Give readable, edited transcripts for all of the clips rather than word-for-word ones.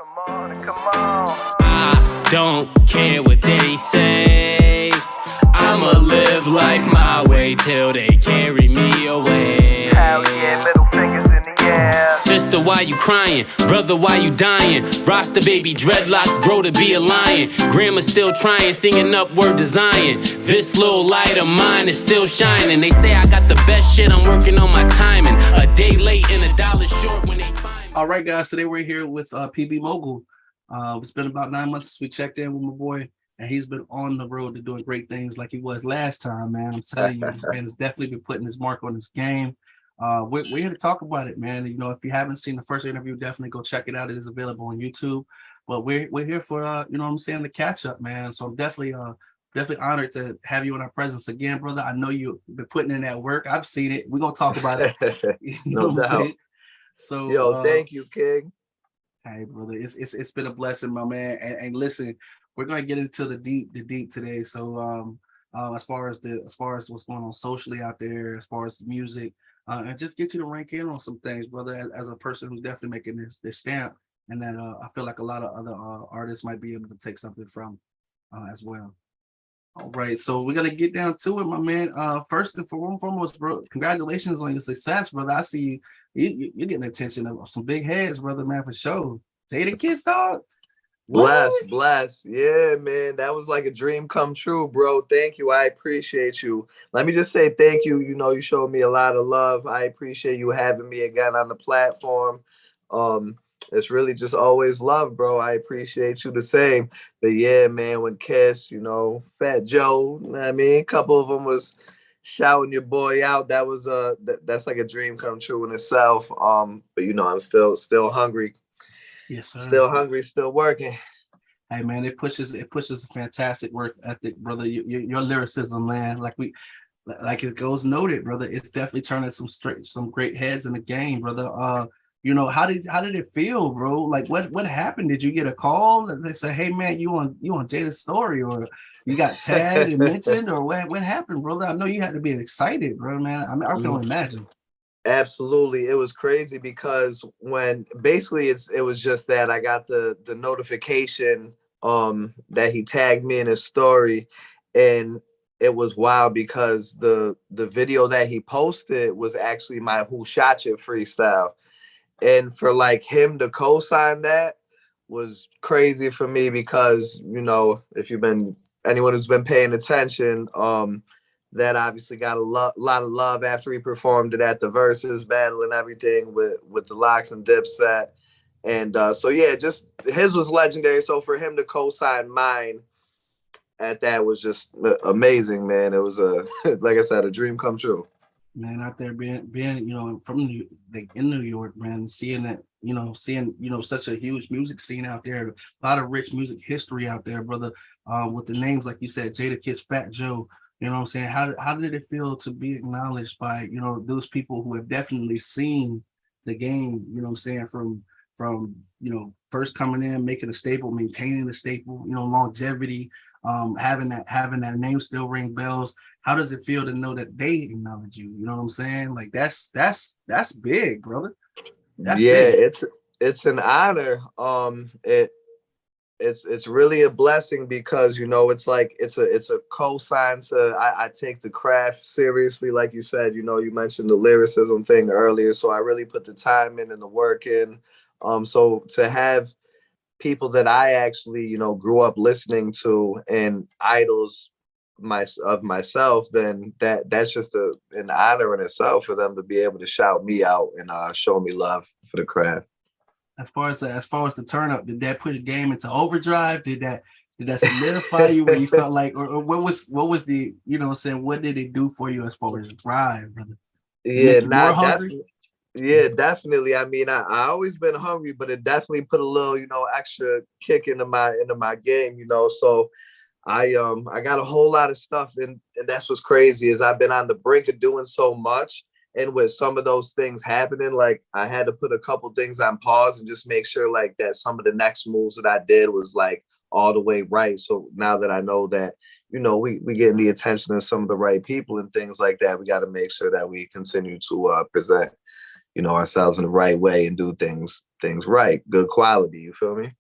I don't care what they say. I'ma live life my way till they carry me away. Hell yeah, middle fingers in the air. Sister, why you crying? Brother, why you dying? Rasta baby dreadlocks grow to be a lion. Grandma's still trying, singing up word to Zion. This little light of mine is still shining. They say I got the best shit, I'm working on my timing. A day late and $1 short when they find me. All right, guys, today we're here with PB Mogul. It's been about 9 months since we checked in with my boy, and he's been on the road to doing great things like he was last time, man. I'm telling you, this man has definitely been putting his mark on this game. We're here to talk about it, man. You know, if you haven't seen the first interview, definitely go check it out. It is available on YouTube. But we're here for you know what I'm saying, the catch up, man. So I'm definitely honored to have you in our presence again, brother. I know you've been putting in that work. I've seen it. We're gonna talk about it. You know No what I'm doubt. saying? So Yo, thank you, King. hey, brother, it's been a blessing, my man. And listen, we're gonna get into the deep today. So as far as what's going on socially out there, as far as music, and just get you to rank in on some things, brother, as a person who's definitely making this stamp, and that I feel like a lot of other artists might be able to take something from as well. All right, so we're gonna get down to it, my man. First and foremost, bro, congratulations on your success, brother. I see you're getting the attention of some big heads, brother, man, for sure. Jada Kiss, dog. Bless. Yeah, man. That was like a dream come true, bro. Thank you. I appreciate you. Let me just say thank you. You know, you showed me a lot of love. I appreciate you having me again on the platform. It's really just always love, bro. I appreciate you the same. But yeah, man, when Kiss, you know, Fat Joe, you know what I mean, a couple of them was shouting your boy out. That was that's like a dream come true in itself. But you know, I'm still hungry. Yes, sir. Still hungry, still working. Hey, man, it pushes a fantastic work ethic, brother. Your lyricism, man, like it goes noted, brother. It's definitely turning some great heads in the game, brother. You know, how did it feel, bro? Like what happened? Did you get a call that they say, hey man, you on Jada's story, or you got tagged and mentioned, or what happened, brother? I know you had to be excited, bro, man. I mean, I can only imagine. Absolutely. It was crazy because when basically it was just that I got the notification that he tagged me in his story, and it was wild because the video that he posted was actually my Who Shot You freestyle. And for like him to co-sign that was crazy for me because, you know, if you've been anyone who's been paying attention, that obviously got a lot of love after he performed it at the Versus battle and everything with the Locks and Dipset. And so yeah, just his was legendary. So for him to co-sign mine at that was just amazing, man. It was like I said, a dream come true. Man, out there being you know from in New York, man, seeing that seeing such a huge music scene out there, a lot of rich music history out there, brother. With the names like you said, Jada Kiss, Fat Joe. You know what I'm saying? How did it feel to be acknowledged by those people who have definitely seen the game? You know what I'm saying, from first coming in, making a staple, maintaining the staple, longevity, having that name still ring bells. How does it feel to know that they acknowledge you? You know what I'm saying? Like that's big, brother. That's yeah, big. it's an honor. It's really a blessing because it's like it's a cosign to I take the craft seriously, like you said. You mentioned the lyricism thing earlier, so I really put the time in and the work in. So to have people that I actually grew up listening to and idols of myself, then that's just an honor in itself for them to be able to shout me out and show me love for the craft. As far as the turn up, did that push the game into overdrive? Did that solidify you where you felt like, or what was the what did it do for you as far as drive, brother? Yeah, more hungry? definitely. Yeah, definitely. I mean, I always been hungry, but it definitely put a little, extra kick into my game, So I got a whole lot of stuff, and that's what's crazy is I've been on the brink of doing so much, and with some of those things happening, like I had to put a couple things on pause and just make sure like that some of the next moves that I did was like all the way right. So now that I know that we getting the attention of some of the right people and things like that, we got to make sure that we continue to present. ourselves in the right way and do things right, good quality. You feel me?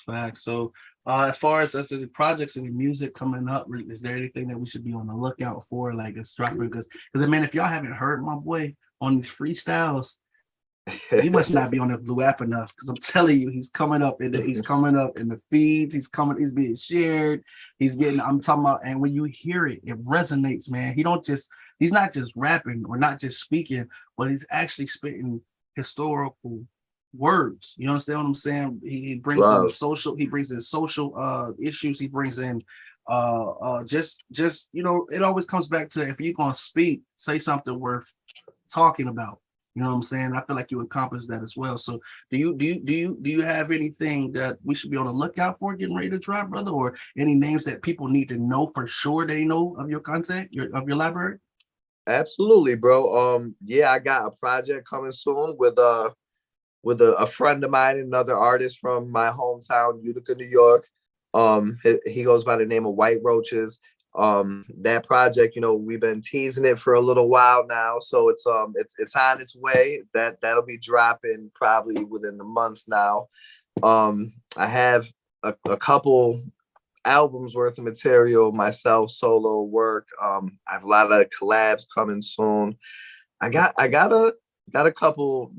Facts. So, as far as the projects and the music coming up, is there anything that we should be on the lookout for? Like it's dropping because man, if y'all haven't heard my boy on these freestyles, you must not be on the Blue app enough. Because I'm telling you, he's coming up in the feeds. He's being shared. I'm talking about, and when you hear it, it resonates, man. He's not just rapping or not just speaking, but he's actually spitting historical words. You understand what I'm saying? He brings in Love. social, issues, he brings in just it always comes back to, if you're gonna speak, say something worth talking about. You know what I'm saying? I feel like you accomplish that as well. So do you have anything that we should be on the lookout for getting ready to drop, brother? Or any names that people need to know for sure they know of your content, of your library? Absolutely, bro. Yeah, I got a project coming soon with a friend of mine, another artist from my hometown, Utica, New York. He goes by the name of White Roaches. That project, we've been teasing it for a little while now, so it's on its way. That'll be dropping probably within the month now. I have a couple albums worth of material myself, solo work. I have a lot of collabs coming soon. I got a couple,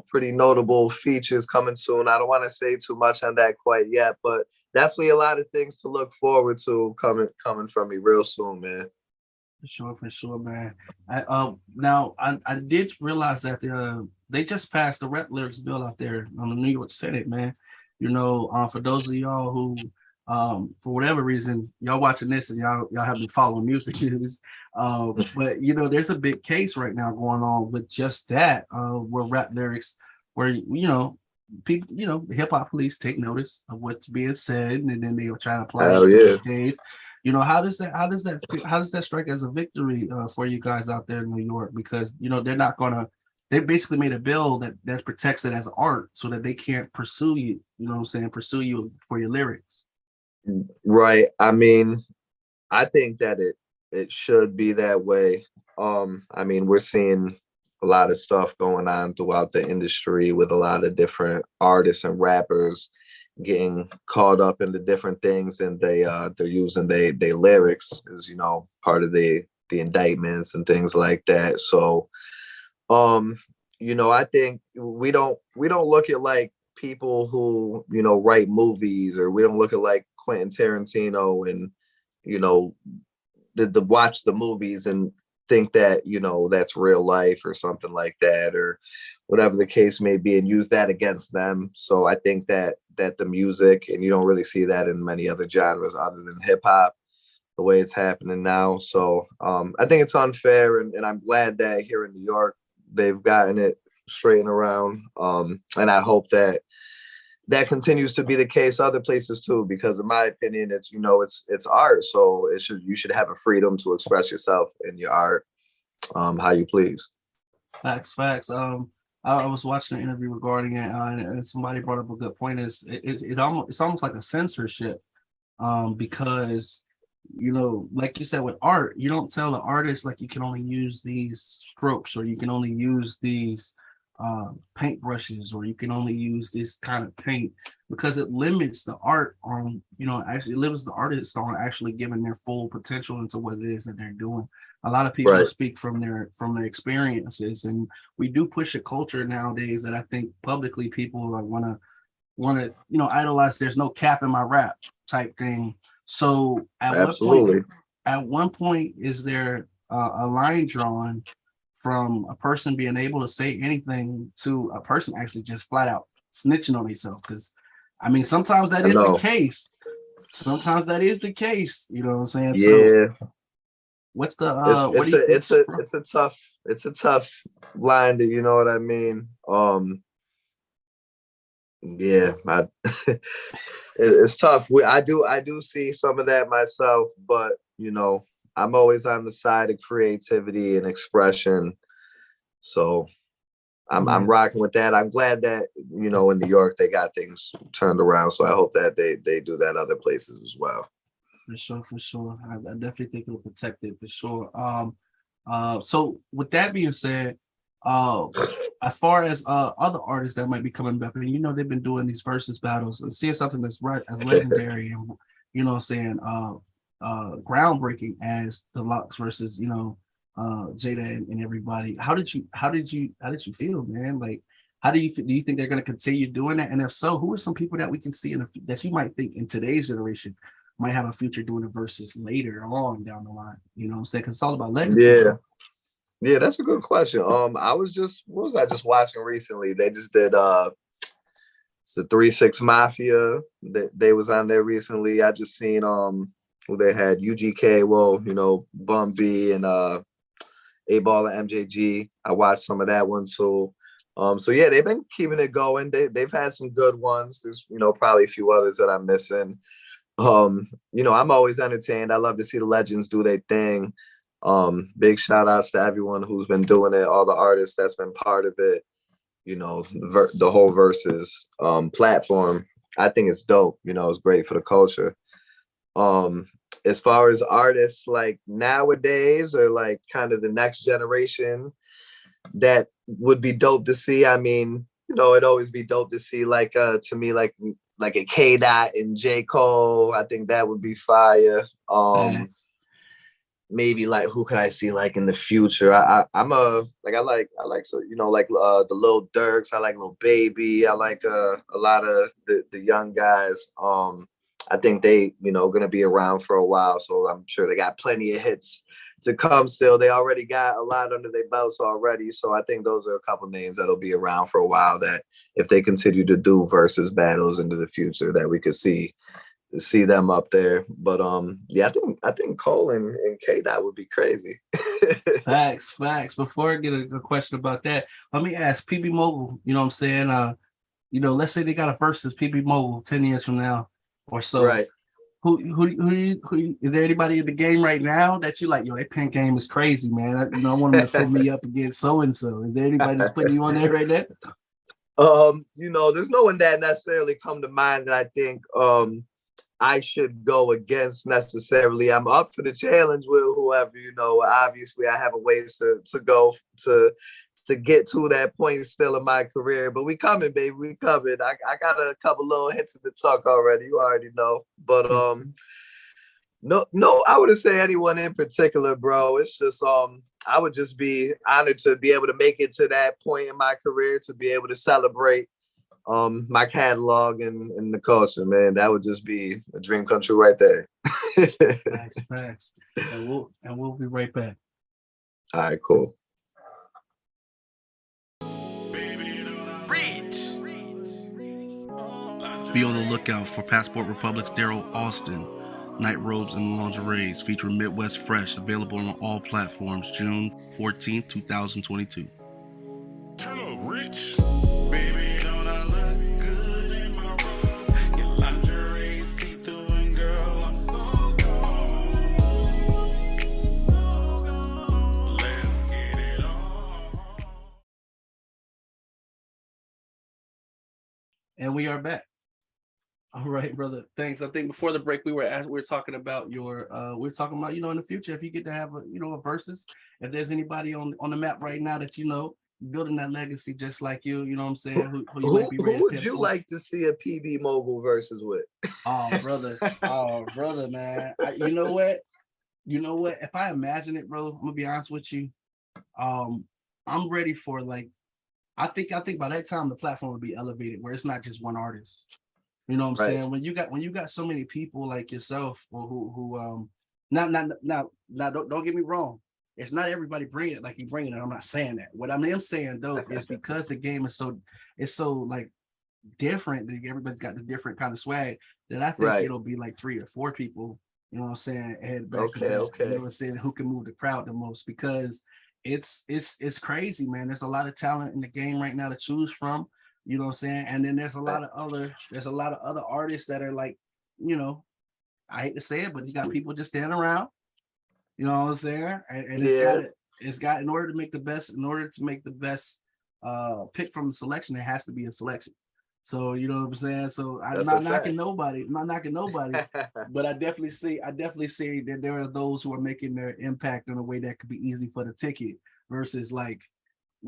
pretty notable features coming soon. I don't want to say too much on that quite yet, but definitely a lot of things to look forward to coming from me real soon, man. For sure, man. I did realize that they just passed the rap lyrics bill out there on the New York Senate, man. For those of y'all who for whatever reason y'all watching this and y'all have been following music news, but there's a big case right now going on with just that, where rap lyrics, where people, the hip hop police take notice of what's being said, and then they will try to apply it Hell to yeah. the case. How does that strike as a victory for you guys out there in New York? Because they basically made a bill that protects it as art, so that they can't pursue you. You know what I'm saying? Pursue you for your lyrics. Right. I mean, I think that it should be that way. I mean, we're seeing a lot of stuff going on throughout the industry with a lot of different artists and rappers getting caught up into different things, and they're using they lyrics as part of the indictments and things like that. So I think we don't look at like people who write movies, or we don't look at like Quentin Tarantino and you know the watch the movies and think that that's real life or something like that, or whatever the case may be, and use that against them. So I think that the music, and you don't really see that in many other genres other than hip hop, the way it's happening now. So I think it's unfair, and I'm glad that here in New York they've gotten it straightened around, and I hope that continues to be the case other places too, because in my opinion, it's art, so you should have a freedom to express yourself in your art, how you please. Facts. I was watching an interview regarding it, and somebody brought up a good point. It's almost like a censorship, because like you said, with art, you don't tell the artist like you can only use these strokes, or you can only use these paint brushes, or you can only use this kind of paint, because it limits the art on actually limits the artist on actually giving their full potential into what it is that they're doing. A lot of people Right. speak from their experiences, and we do push a culture nowadays that I think publicly people want to idolize. There's no cap in my rap type thing. So Absolutely. at one point is there a line drawn from a person being able to say anything to a person actually just flat out snitching on themselves? Because I mean, sometimes that I is the know. case. Sometimes that is the case. You know what I'm saying? So Yeah, what's the it's what do it's you a think? it's a tough line, to you know what I mean. Yeah, it's tough. I do see some of that myself, but I'm always on the side of creativity and expression. So I'm Yeah, rocking with that. I'm glad that in New York they got things turned around. So I hope that they do that other places as well. for sure. I definitely think it'll protect it for sure. So with that being said, Uh, as far as other artists that might be coming back, and they've been doing these versus battles, and seeing something that's right as legendary and saying groundbreaking as Deluxe versus Jada and everybody. How did you feel, man? Like, do you think they're going to continue doing that? And if so, who are some people that we can see that you might think in today's generation might have a future doing the verses later on down the line? You know what I'm saying? Because it's all about legacy. Yeah. Yeah, that's a good question. I was just what was I just watching recently? They just did it's the 3-6 Mafia. They was on there recently. I just seen who they had UGK, well, Bun B and A-Ball and MJG. I watched some of that one too. So yeah, they've been keeping it going. They've had some good ones. There's probably a few others that I'm missing. I'm always entertained. I love to see the legends do their thing. Big shout outs to everyone who's been doing it, all the artists that's been part of it, the whole versus platform. I think it's dope. It's great for the culture. As far as artists like nowadays or like kind of the next generation that would be dope to see. I mean, it'd always be dope to see to me like a K Dot and J. Cole. I think that would be fire. Nice. Maybe like who could I see like in the future? I like so the Lil Durks. I like Lil Baby. I like a lot of the young guys. I think they gonna be around for a while, so I'm sure they got plenty of hits to come. Still, they already got a lot under their belts already, so I think those are a couple names that'll be around for a while. That if they continue to do versus battles into the future, that we could see them up there. But yeah, I think Cole and K Dot would be crazy. Facts. Before I get a question about that, let me ask PB Mogul. You know what I'm saying? Let's say they got a versus PB Mogul 10 years from now or so. Right. Who is there anybody in the game right now that you like? Yo, that pen game is crazy, man. I want them to put me up against so and so. Is there anybody that's putting you on there right now? There's no one that necessarily come to mind that I think I should go against necessarily. I'm up for the challenge with whoever, obviously I have a ways to go to get to that point still in my career, but we coming, baby. We coming. I got a couple little hits in the tuck already. You already know, but no, I wouldn't say anyone in particular, bro. It's just I would just be honored to be able to make it to that point in my career, to be able to celebrate my catalog and the culture, man. That would just be a dream come true right there. Facts. And we'll be right back. All right, cool. Be on the lookout for Passport Republic's Daryl Austin, Night Robes and Lingeries featuring Midwest Fresh, available on all platforms June 14th, 2022. Turn up, Rich. Baby, don't I look good in my robe? Your lingerie see-through and girl, I'm so gone. Let's get it on. And we are back. All right, brother. Thanks. I think before the break we were talking about in the future, if you get to have a versus, if there's anybody on the map right now that building that legacy just like you know what I'm saying? Who would you like to see a PB Mogul versus with? Oh, brother. Man. You know what? If I imagine it, bro, I'm gonna be honest with you. I'm ready for I think by that time the platform will be elevated where it's not just one artist. You know what I'm saying? When you got so many people like yourself or who not don't get me wrong. It's not everybody bringing it like you bringing it. I'm not saying that. What I am saying though is because the game is so like different, that everybody's got the different kind of swag, that I think it'll be like 3 or 4 people, you know what I'm saying, head back to back, you know what I'm saying, who can move the crowd the most, because it's crazy, man. There's a lot of talent in the game right now to choose from. You know what I'm saying? And then there's a lot of other artists that are like, I hate to say it, but you got people just standing around. You know what I'm saying? And it's got in order to make the best pick from the selection, it has to be a selection. So you know what I'm saying? So I'm not knocking nobody, but I definitely see that there are those who are making their impact in a way that could be easy for the ticket versus like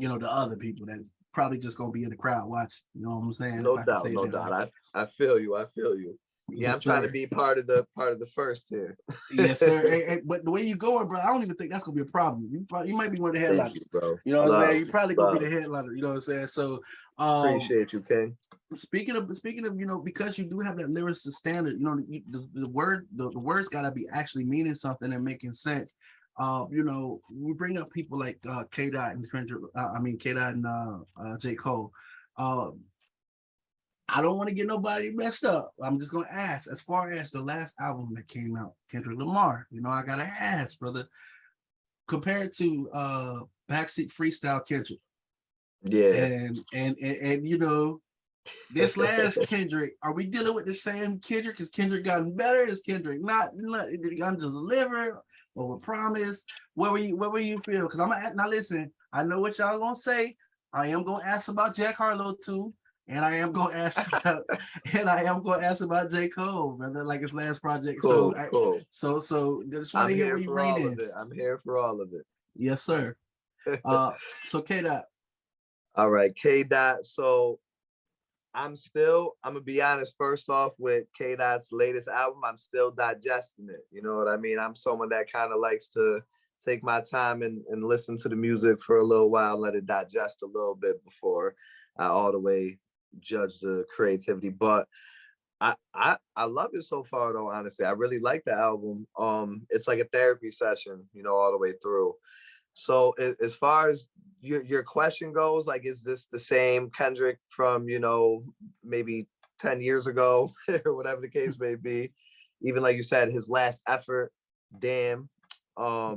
the other people that's probably just gonna be in the crowd watching. You know what I'm saying? No If I can doubt, say it no that way. doubt. I feel you. I feel you. Yeah, I'm Yes, trying to sir. be part of the first here. Yes, sir. But the way you going, bro, I don't even think that's gonna be a problem. You might be one of the Thank you, headliners. bro. You know what I'm Love, saying? You probably gonna be love. the headliner. You know what I'm saying? So, Appreciate you, King. speaking of because you do have that lyricist standard, the words gotta be actually meaning something and making sense. We bring up people like K Dot and Kendrick, K Dot and J. Cole. I don't want to get nobody messed up. I'm just gonna ask, as far as the last album that came out, Kendrick Lamar, I gotta ask, brother, compared to Backseat Freestyle Kendrick. Yeah. And this last Kendrick, are we dealing with the same Kendrick? Has Kendrick gotten better? Is Kendrick not did he under deliver or promise? Where were you feel? Because now listen, I know what y'all gonna say. I am gonna ask about Jack Harlow too. And I am gonna ask about J. Cole, brother, like his last project. Cool, So cool. So just want I'm to hear here where you for rein all in. of it. I'm here for all of it. Yes, sir. So K Dot. All right, K Dot. So I'm gonna be honest, first off, with K Dot's latest album, I'm still digesting it. You know what I mean? I'm someone that kind of likes to take my time and listen to the music for a little while, let it digest a little bit before I all the way judge the creativity. But I love it so far though, honestly. I really like the album. It's like a therapy session, all the way through. So as far as your question goes, like, is this the same Kendrick from, maybe 10 years ago or whatever the case may be? Even like you said, his last effort, damn. I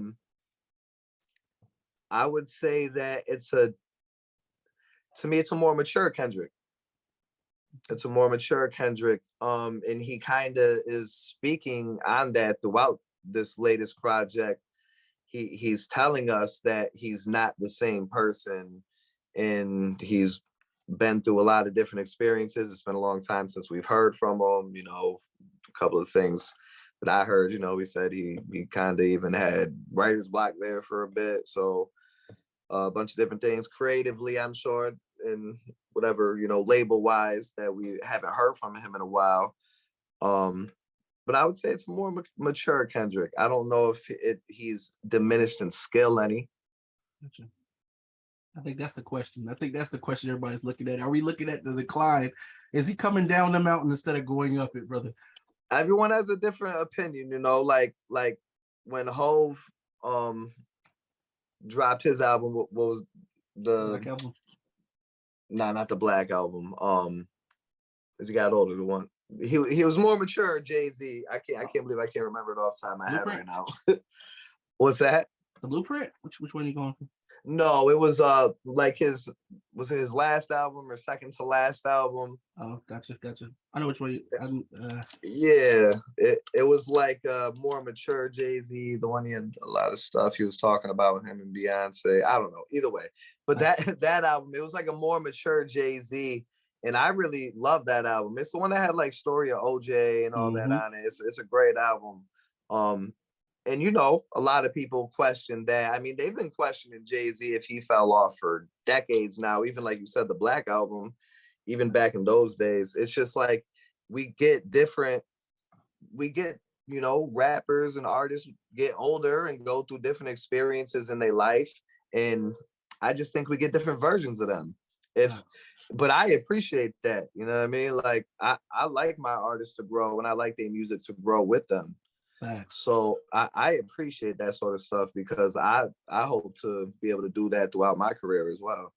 would say that to me, it's a more mature Kendrick. It's a more mature Kendrick. And he kind of is speaking on that throughout this latest project. He's telling us that he's not the same person, and he's been through a lot of different experiences. It's been a long time since we've heard from him. A couple of things that I heard, he said he kind of even had writer's block there for a bit. So a bunch of different things creatively, I'm sure, and whatever, label wise, that we haven't heard from him in a while. But I would say it's more mature Kendrick. I don't know if he's diminished in skill any. Gotcha. I think that's the question. I think that's the question everybody's looking at. Are we looking at the decline? Is he coming down the mountain instead of going up it, brother? Everyone has a different opinion, like when Hove dropped his album, what was the Black Album? Nah, not the Black Album. As he got older, the one he was more mature. Jay-Z. I can't believe I can't remember it off the top of my head right now. What's that? The Blueprint? Which one are you going for? No, it was like his last album or second to last album. Oh, gotcha. I know which one. Yeah, it was like more mature Jay-Z. The one he had a lot of stuff he was talking about with him and Beyonce. I don't know. Either way, but that album, it was like a more mature Jay-Z, and I really love that album. It's the one that had like Story of OJ and all that on it. It's a great album. And a lot of people question that. I mean, they've been questioning Jay-Z if he fell off for decades now. Even like you said, the Black Album, even back in those days, it's just like we get, rappers and artists get older and go through different experiences in their life. And I just think we get different versions of them. But I appreciate that. You know what I mean? Like I like my artists to grow, and I like their music to grow with them. So I appreciate that sort of stuff, because I hope to be able to do that throughout my career as well.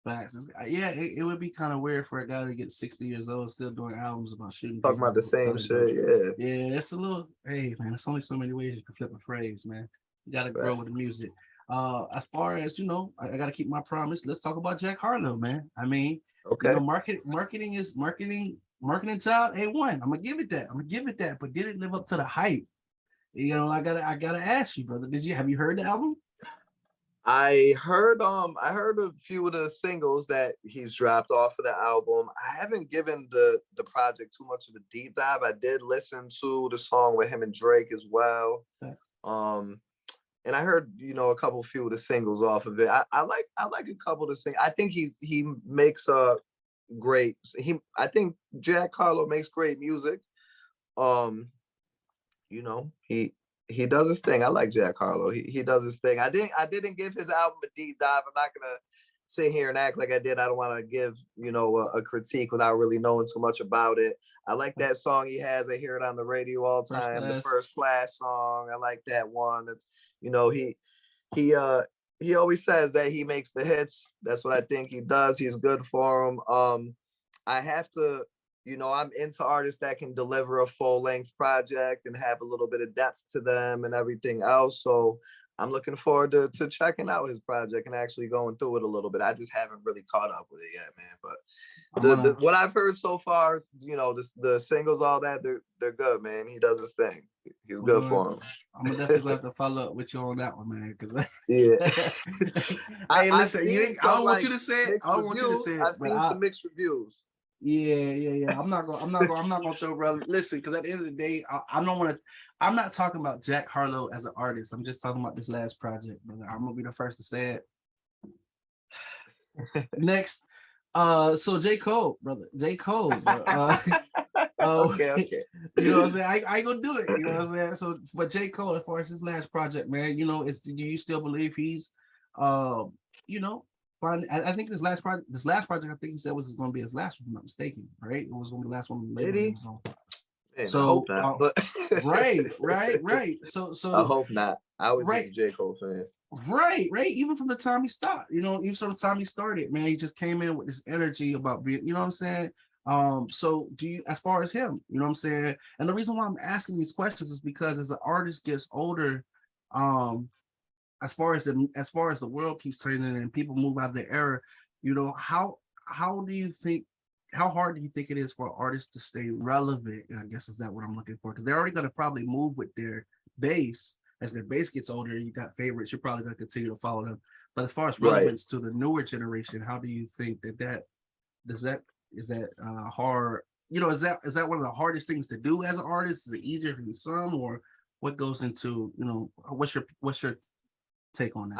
Facts. Yeah, it would be kind of weird for a guy to get 60 years old still doing albums about shooting. Talking about the same shit, yeah. Yeah, it's a little. Hey, man, there's only so many ways you can flip a phrase, man. You got to grow with the music. As far as I got to keep my promise. Let's talk about Jack Harlow, man. I mean, okay, marketing is marketing job A1. I'm gonna give it that. But did it live up to the hype? I gotta ask you, brother. Have you heard the album? I heard a few of the singles that he's dropped off of the album. I haven't given the project too much of a deep dive. I did listen to the song with him and Drake as well. Okay. and I heard, a couple few of the singles off of it. I like a couple of sing. I think he makes I think Jack Harlow makes great music. Um, he does his thing. I like Jack Harlow. He does his thing. I didn't give his album a deep dive. I'm not gonna sit here and act like I did. I don't want to give a critique without really knowing too much about it. I like that song he has. I hear it on the radio all the time. The First Class song. I like that one. It's he always says that he makes the hits. That's what I think he does. He's good for him. I have to. I'm into artists that can deliver a full length project and have a little bit of depth to them and everything else. So I'm looking forward to checking out his project and actually going through it a little bit. I just haven't really caught up with it yet, man. But what I've heard so far, the singles, all that, they're good, man. He does his thing. He's good for him. I'm gonna definitely have to follow up with you on that one, man. Because yeah, hey, listen, I don't want you to say it. I don't want you to say it. I've seen some mixed reviews. Yeah. I'm not gonna throw relevant. Listen, because at the end of the day, I don't want to. I'm not talking about Jack Harlow as an artist. I'm just talking about this last project, brother. I'm gonna be the first to say it. Next, so J. Cole, brother. J. Cole, bro. Okay. You know what I'm saying? I ain't gonna do it. You know what I'm saying? So, but J. Cole, as far as his last project, man, do you still believe he's, fine? I think this last project, I think he said was going to be his last one, if I'm not mistaken, right? It was going to be the last one. Did he? Man, so, I hope not, but right. So I hope not. I was right. just a J. Cole fan. Right. Even from the time he stopped, even from the time he started, man, he just came in with this energy about being, you know what I'm saying? So do you, as far as him, you know what I'm saying? And the reason why I'm asking these questions is because as an artist gets older, as far as the world keeps turning and people move out of the era, how hard do you think it is for artists to stay relevant? And I guess is that what I'm looking for? Because they're already going to probably move with their base. As their base gets older, you got favorites, you're probably going to continue to follow them. But as far as relevance to the newer generation, how do you think is that hard? Is that one of the hardest things to do as an artist? Is it easier for some, or what goes into, what's your take on that?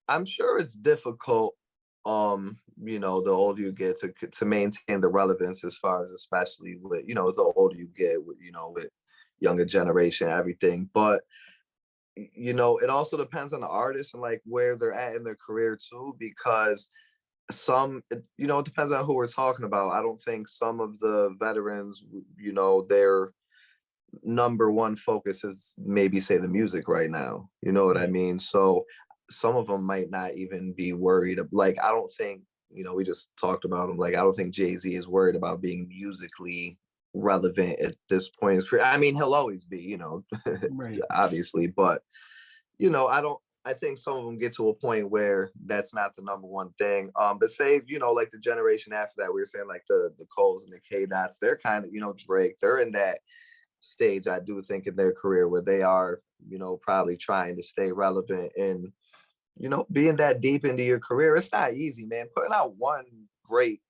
I'm sure it's difficult, the older you get to maintain the relevance, as far as, especially with, the older you get with, with younger generation, everything. But it also depends on the artist and like where they're at in their career too, because it depends on who we're talking about. I don't think some of the veterans, their number one focus is maybe, say, the music right now. You know what I mean? So some of them might not even be worried. Like, I don't think, we just talked about him. Like, I don't think Jay-Z is worried about being musically relevant at this point in his career. I mean, he'll always be, right. obviously, but I think some of them get to a point where that's not the number one thing. But say, like the generation after that, we were saying like the Coles and the K-Dots, they're kind of, Drake, they're in that stage, I do think, in their career where they are, probably trying to stay relevant. And, being that deep into your career, it's not easy, man. Putting out one great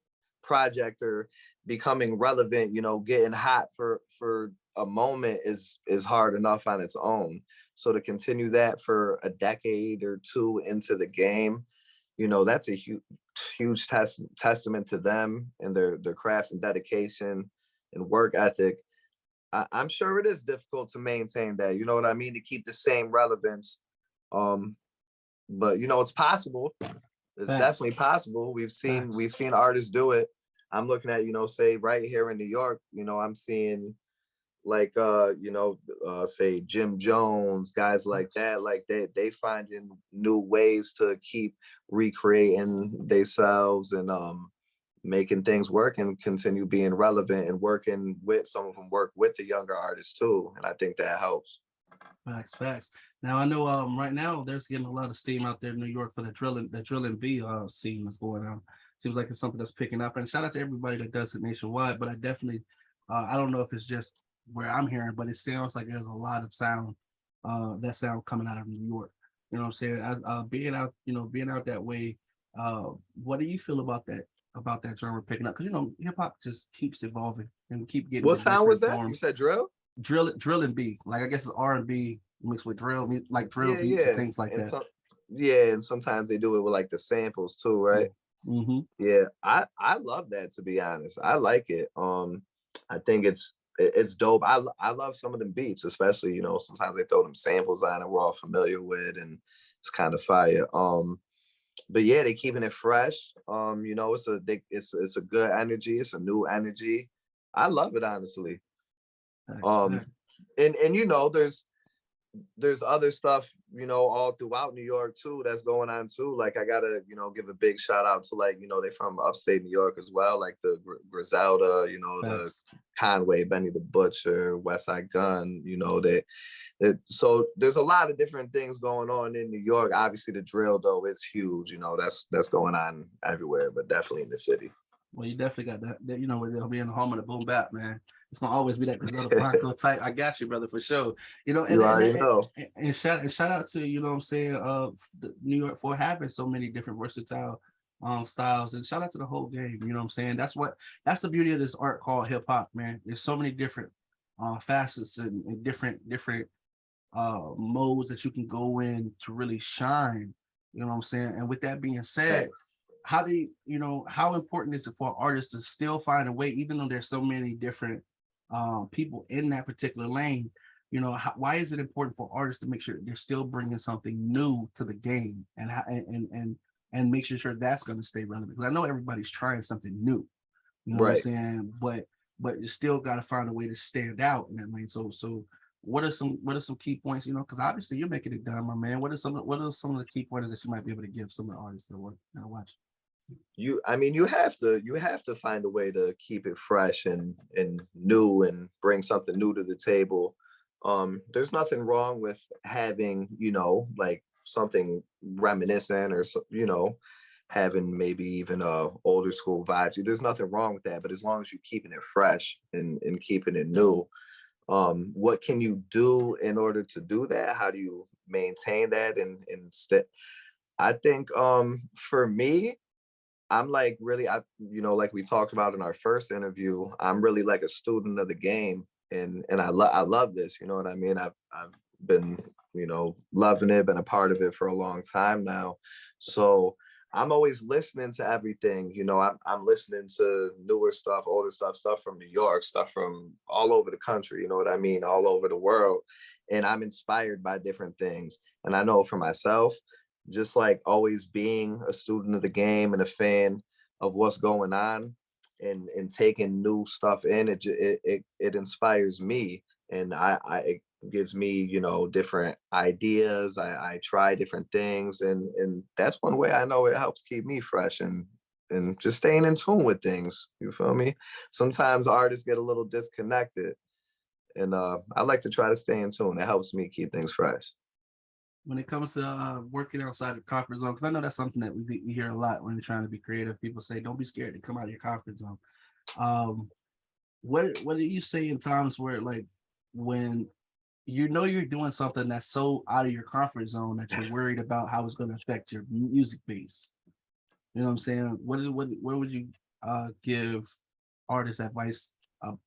project or becoming relevant, getting hot for a moment is hard enough on its own. So to continue that for a decade or two into the game, that's a huge testament to them and their craft and dedication and work ethic. I'm sure it is difficult to maintain that, you know what I mean, to keep the same relevance. But it's possible. It's definitely possible. We've seen artists do it. I'm looking at, say right here in New York, I'm seeing like say Jim Jones, guys like that, like they finding new ways to keep recreating themselves and making things work and continue being relevant, and working with, some of them work with the younger artists too, and I think that helps. Facts. Now I know right now there's getting a lot of steam out there in New York for the drill and B scene that's going on. Seems like it's something that's picking up, and shout out to everybody that does it nationwide. But I definitely I don't know if it's just where I'm hearing, but it sounds like there's a lot of sound coming out of New York. You know what I'm saying? As being out that way, what do you feel about that genre picking up? Because hip hop just keeps evolving and keep getting. What sound was that? Forms. You said drill? Drill and B, like I guess it's R&B, mixed with drill, like drill Yeah, beats and yeah. things like And that. and sometimes they do it with like the samples too, right? Mm-hmm. Yeah, I love that, to be honest. I like it. I think it's dope. I love some of them beats, especially, sometimes they throw them samples on that we're all familiar with, and it's kind of fire. But yeah, they keeping it fresh. It's a good energy. It's a new energy. I love it, honestly. Um, and there's other stuff, all throughout New York too that's going on too. Like I gotta, give a big shout out to, like, they from upstate New York as well, like the Griselda, the Conway, Benny the Butcher, West Side Gun, so there's a lot of different things going on in New York. Obviously the drill though is huge, that's going on everywhere, but definitely in the city. Well, you definitely got that they'll be in the home of the boom bap, man. It's gonna always be that Griselda Blanco type. I got you, brother, for sure. You already know. And shout out to, what I'm saying, New York for having so many different versatile styles, and shout out to the whole game. You know what I'm saying? That's the beauty of this art called hip hop, man. There's so many different facets and different modes that you can go in to really shine. You know what I'm saying? And with that being said, how how important is it for artists to still find a way, even though there's so many different people in that particular lane? Why is it important for artists to make sure they're still bringing something new to the game, and making sure that's going to stay relevant? Because I know everybody's trying something new, what I'm saying, but you still got to find a way to stand out in that lane. So what are some key points? Because obviously you're making it done, my man. What are some of the key pointers that you might be able to give some of the artists that watch? You have to find a way to keep it fresh and new, and bring something new to the table. There's nothing wrong with having, like something reminiscent, or having maybe even older school vibes. There's nothing wrong with that, but as long as you're keeping it fresh and keeping it new, what can you do in order to do that? How do you maintain that? And I think for me, I'm like really, like we talked about in our first interview, I'm really like a student of the game, and I love this. You know what I mean? I've been, loving it, been a part of it for a long time now. So I'm always listening to everything. I'm listening to newer stuff, older stuff from New York, stuff from all over the country. You know what I mean? All over the world, and I'm inspired by different things. And I know for myself, just like always being a student of the game and a fan of what's going on, and taking new stuff in, it inspires me, and it gives me, different ideas. I try different things, and that's one way I know it helps keep me fresh, and just staying in tune with things. You feel me? Sometimes artists get a little disconnected, and I like to try to stay in tune. It helps me keep things fresh. When it comes to working outside the comfort zone, because I know that's something that we hear a lot when you're trying to be creative. People say, don't be scared to come out of your comfort zone. What do you say in times where, like, when you're doing something that's so out of your comfort zone that you're worried about how it's going to affect your music base? You know what I'm saying? What would you give artists advice?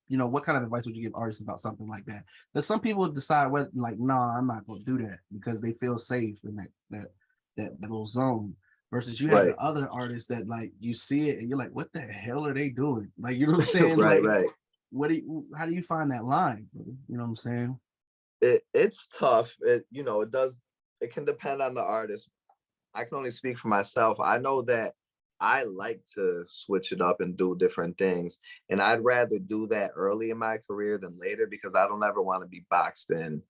What kind of advice would you give artists about something like that? Because some people decide, nah, I'm not going to do that because they feel safe in that little zone. Versus you have the other artists that, like, you see it and you're like, what the hell are they doing? Like, you know what I'm saying? Right. How do you find that line? You know what I'm saying? It's tough. It can depend on the artist. I can only speak for myself. I know that I like to switch it up and do different things. And I'd rather do that early in my career than later, because I don't ever want to be boxed in.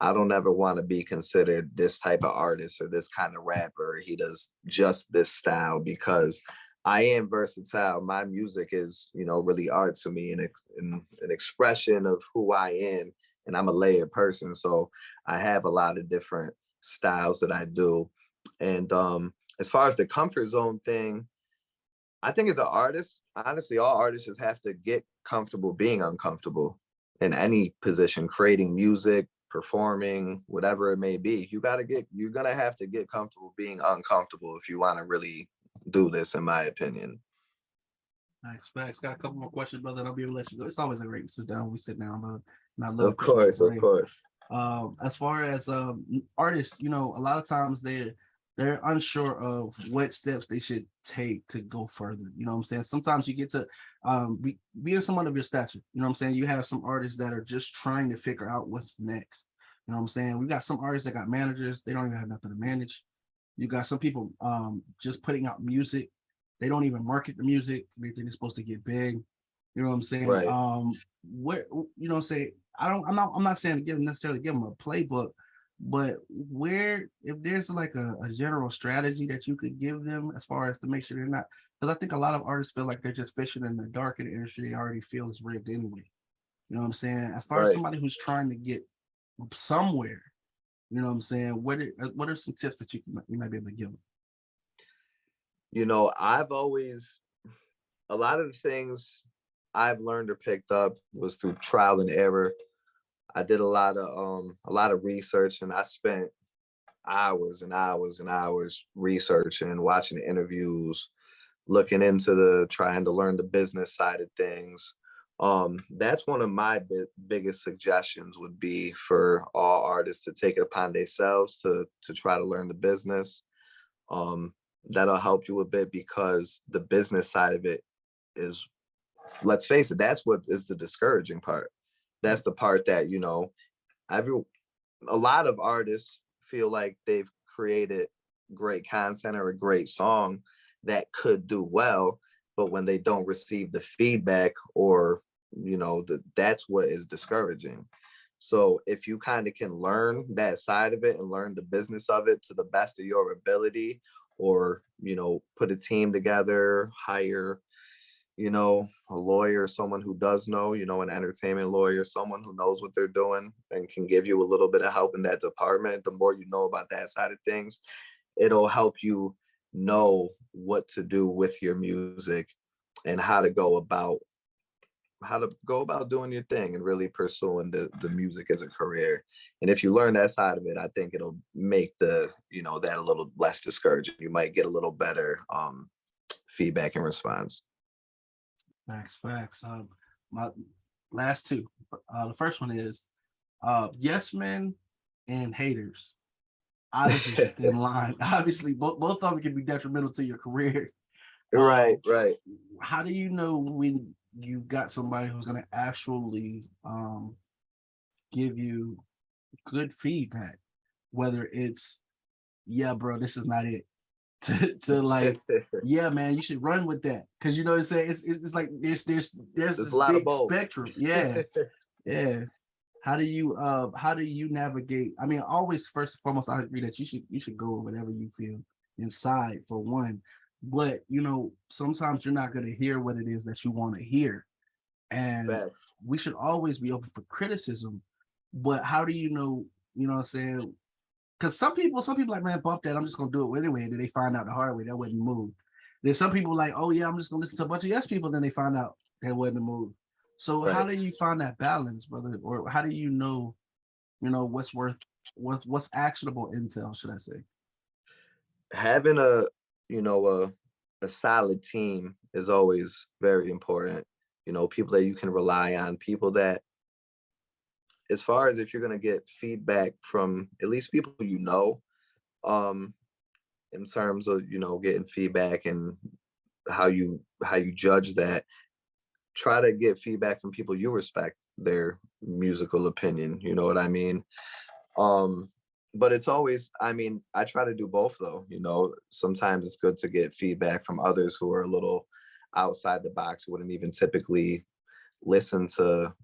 I don't ever want to be considered this type of artist or this kind of rapper. He does just this style, because I am versatile. My music is, really art to me, and an expression of who I am. And I'm a layered person. So I have a lot of different styles that I do. And as far as the comfort zone thing, I think as an artist, honestly, all artists just have to get comfortable being uncomfortable in any position, creating music, performing, whatever it may be. You're gonna have to get comfortable being uncomfortable if you want to really do this, in my opinion. Nice facts. Got a couple more questions, brother, and I'll be able to let you go. It's always a great to sit down. We sit down, brother. And I love Of course. As far as artists, you know, a lot of times they're unsure of what steps they should take to go further. You know what I'm saying? Sometimes you get to being someone of your stature. You know what I'm saying? You have some artists that are just trying to figure out what's next. You know what I'm saying? We got some artists that got managers, they don't even have nothing to manage. You got some people just putting out music. They don't even market the music. They think it's supposed to get big. You know what I'm saying? Right. What you know, say I'm not saying to give them necessarily give them a playbook, but where if there's like a general strategy that you could give them as far as to make sure they're not, because I think a lot of artists feel like they're just fishing in the dark in the industry they already feel is rigged anyway. You know what I'm saying? As far as Right. somebody who's trying to get somewhere, you know what I'm saying? What are some tips that you might be able to give them? You know, I've always, a lot of the things I've learned or picked up was through trial and error. I did a lot of research, and I spent hours and hours and hours researching, watching the interviews, looking into the trying to learn the business side of things. That's one of my biggest suggestions would be for all artists to take it upon themselves to try to learn the business. Um, that'll help you a bit because the business side of it is, let's face it, that's what is the discouraging part. That's the part that, you know, every a lot of artists feel like they've created great content or a great song that could do well, but when they don't receive the feedback or, you know, that's what is discouraging. So if you kind of can learn that side of it and learn the business of it to the best of your ability, or, you know, put a team together, hire, you know, a lawyer, someone who does know, you know, an entertainment lawyer, someone who knows what they're doing and can give you a little bit of help in that department. The more you know about that side of things, it'll help you know what to do with your music and how to go about doing your thing and really pursuing the music as a career. And if you learn that side of it, I think it'll make the, you know, that a little less discouraging. You might get a little better feedback and response. Facts. My last two. The first one is yes men and haters. Obviously, it's a thin line. Obviously, both of them can be detrimental to your career. Right, Um, right. how do you know when you've got somebody who's going to actually give you good feedback? Whether it's, yeah, bro, this is not it, to like, yeah, man, you should run with that. Because you know what I'm saying? It's like there's There's a this lot of big both. spectrum. Yeah, yeah. How do you navigate? I mean, always first and foremost, I agree that you should go whatever you feel inside for one. But you know, sometimes you're not gonna hear what it is that you want to hear. And Facts. we should always be open for criticism. But how do you know what I'm saying? Because some people like, man, bump that. I'm just gonna do it anyway. And then they find out the hard way that wasn't the move. There's some people like, oh yeah, I'm just gonna listen to a bunch of yes people. Then they find out that wasn't the move. So how Right. do you find that balance, brother? Or how do you know, what's actionable intel, should I say? Having a, you know, a solid team is always very important. You know, people that you can rely on, people that, as far as if you're going to get feedback from at least people you know, um in terms of, you know, getting feedback and how you judge that, try to get feedback from people you respect their musical opinion, you know what I mean? um but it's always, I mean, I try to do both though, you know. Sometimes it's good to get feedback from others who are a little outside the box, who wouldn't even typically listen to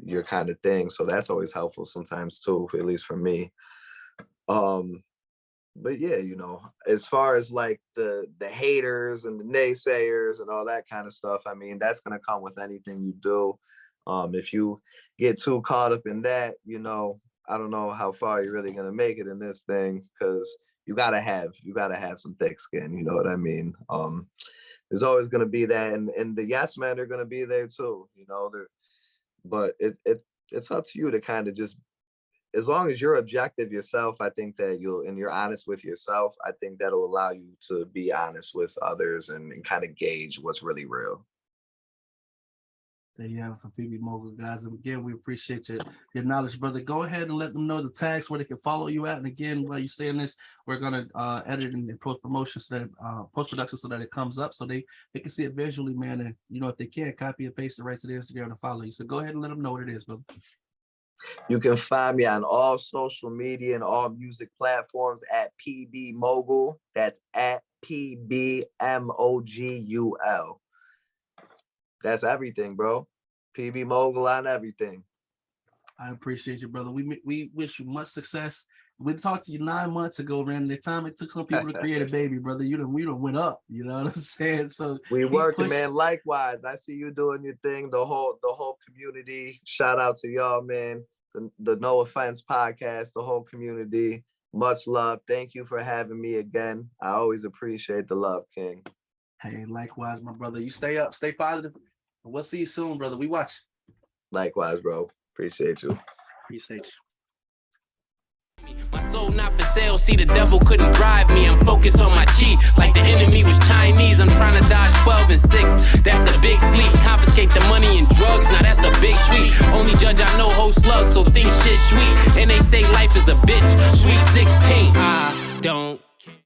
your kind of thing, so that's always helpful sometimes too, at least for me. um but yeah, you know, as far as like the haters and the naysayers and all that kind of stuff, I mean, that's going to come with anything you do. If you get too caught up in that, you know, I don't know how far you're really going to make it in this thing, because you got to have some thick skin, you know what I mean? There's always going to be that, and the yes men are going to be there too, you know. But it's up to you to kind of just, as long as you're objective yourself, I think that you're honest with yourself, I think that'll allow you to be honest with others and kind of gauge what's really real. There you have it for PB Mogul, guys. And again, we appreciate your knowledge, brother. Go ahead and let them know the tags where they can follow you at. And again, while you're saying this, we're gonna edit and post promotion so that post production so that it comes up so they can see it visually, man. And you know, if they can't copy and paste it right to the Instagram to follow you. So go ahead and let them know what it is, brother. You can find me on all social media and all music platforms at PB Mogul. That's at PBMOGUL. That's everything, bro. PB Mogul on everything. I appreciate you, brother. We wish you much success. We talked to you 9 months ago, man. The time it took some people to create a baby, brother. We done went up. You know what I'm saying? So we working, man. Likewise, I see you doing your thing. The whole community. Shout out to y'all, man. The No Offense podcast. The whole community. Much love. Thank you for having me again. I always appreciate the love, King. Hey, likewise, my brother. You stay up, stay positive. We'll see you soon, brother. We watch. Likewise, bro. Appreciate you. Appreciate you. My soul not for sale, see the devil couldn't bribe me. I'm focused on my chi, like the enemy was Chinese. I'm trying to dodge 12 and 6, that's the big sleep. Confiscate the money and drugs, now that's a big sweep. Only judge I know, whole slug, so think shit sweet. And they say life is a bitch, sweet 16.